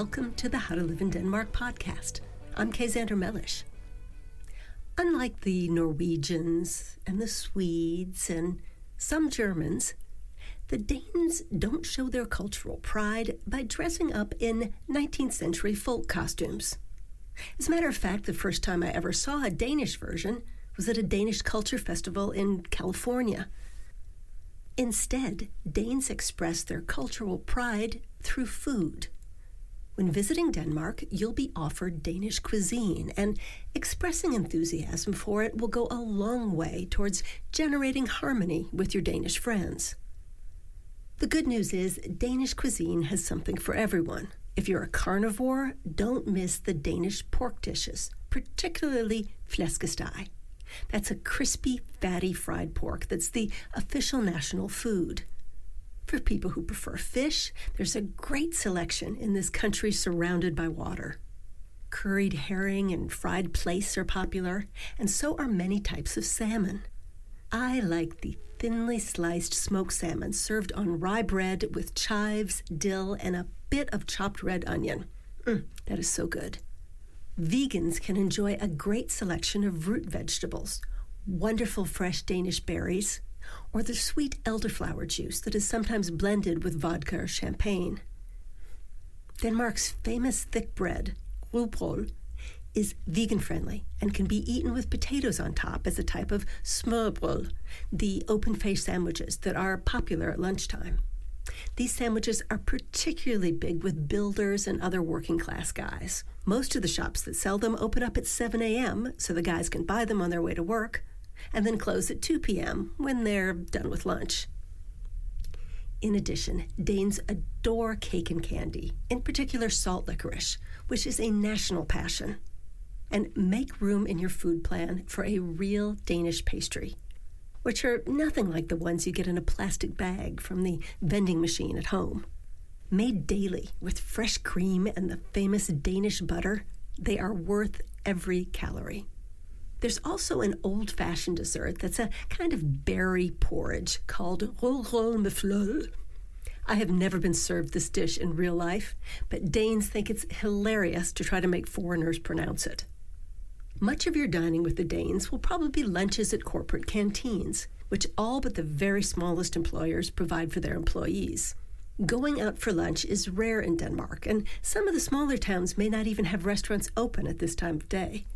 welcome to the How to Live in Denmark podcast. I'm Kay Zander Mellish. Unlike the Norwegians and the Swedes and some Germans, the Danes don't show their cultural pride by dressing up in 19th century folk costumes. As a matter of fact, the first time I ever saw a Danish version was at a Danish culture festival in California. Instead, Danes express their cultural pride through food. When visiting Denmark, you'll be offered Danish cuisine, and expressing enthusiasm for it will go a long way towards generating harmony with your Danish friends. The good news is Danish cuisine has something for everyone. If you're a carnivore, don't miss the Danish pork dishes, particularly flæskesteg. That's a crispy, fatty fried pork that's the official national food. For people who prefer fish, there's a great selection in this country surrounded by water. Curried herring and fried plaice are popular, and so are many types of salmon. I like the thinly sliced smoked salmon served on rye bread with chives, dill, and a bit of chopped red onion. That is so good. Vegans can enjoy a great selection of root vegetables, wonderful fresh Danish berries, or the sweet elderflower juice that is sometimes blended with vodka or champagne. Denmark's famous thick bread, rugbrød, is vegan-friendly and can be eaten with potatoes on top as a type of smørrebrød, the open-faced sandwiches that are popular at lunchtime. These sandwiches are particularly big with builders and other working-class guys. Most of the shops that sell them open up at 7 a.m. so the guys can buy them on their way to work, and then close at 2 p.m. when they're done with lunch. In addition, Danes adore cake and candy, in particular salt licorice, which is a national passion. And make room in your food plan for a real Danish pastry, which are nothing like the ones you get in a plastic bag from the vending machine at home. Made daily with fresh cream and the famous Danish butter, they are worth every calorie. There's also an old-fashioned dessert that's a kind of berry porridge called rugbrød med fløde. I have never been served this dish in real life, but Danes think it's hilarious to try to make foreigners pronounce it. Much of your dining with the Danes will probably be lunches at corporate canteens, which all but the very smallest employers provide for their employees. Going out for lunch is rare in Denmark, and some of the smaller towns may not even have restaurants open at this time of day.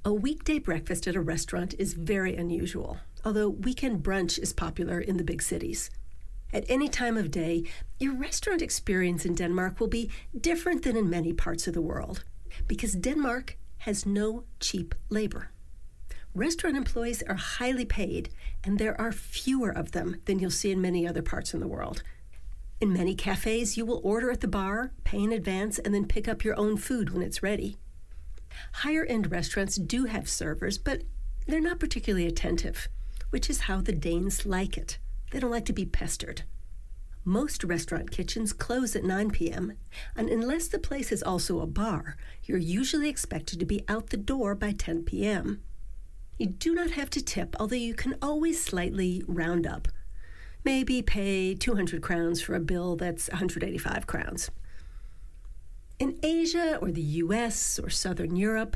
A weekday breakfast at a restaurant is very unusual, although weekend brunch is popular in the big cities. At any time of day, your restaurant experience in Denmark will be different than in many parts of the world, because Denmark has no cheap labor. Restaurant employees are highly paid, and there are fewer of them than you'll see in many other parts in the world. In many cafes, you will order at the bar, pay in advance, and then pick up your own food when it's ready. Higher-end restaurants do have servers, but they're not particularly attentive, which is how the Danes like it. They don't like to be pestered. Most restaurant kitchens close at 9 p.m., and unless the place is also a bar, you're usually expected to be out the door by 10 p.m. You do not have to tip, although you can always slightly round up. Maybe pay 200 crowns for a bill that's 185 crowns. In Asia or the US or Southern Europe,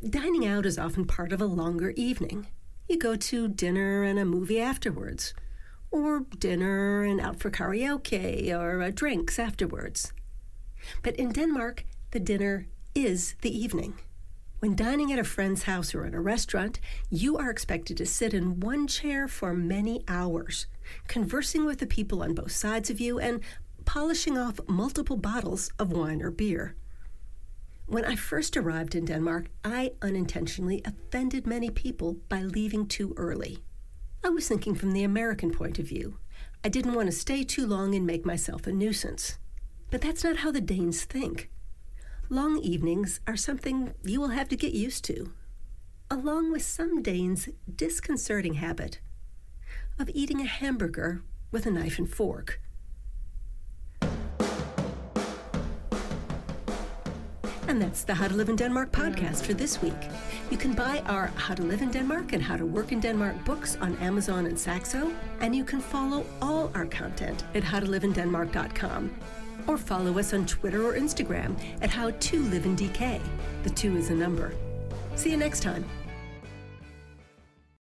dining out is often part of a longer evening. You go to dinner and a movie afterwards, or dinner and out for karaoke or drinks afterwards. But in Denmark, the dinner is the evening. When dining at a friend's house or in a restaurant, you are expected to sit in one chair for many hours, conversing with the people on both sides of you and polishing off multiple bottles of wine or beer. When I first arrived in Denmark, I unintentionally offended many people by leaving too early. I was thinking from the American point of view. I didn't want to stay too long and make myself a nuisance. But that's not how the Danes think. Long evenings are something you will have to get used to, along with some Danes' disconcerting habit of eating a hamburger with a knife and fork. And that's the How to Live in Denmark podcast for this week. You can buy our How to Live in Denmark and How to Work in Denmark books on Amazon and Saxo, and you can follow all our content at howtoliveindenmark.com. Or follow us on Twitter or Instagram at How To Live in DK. The 2 is a number. See you next time.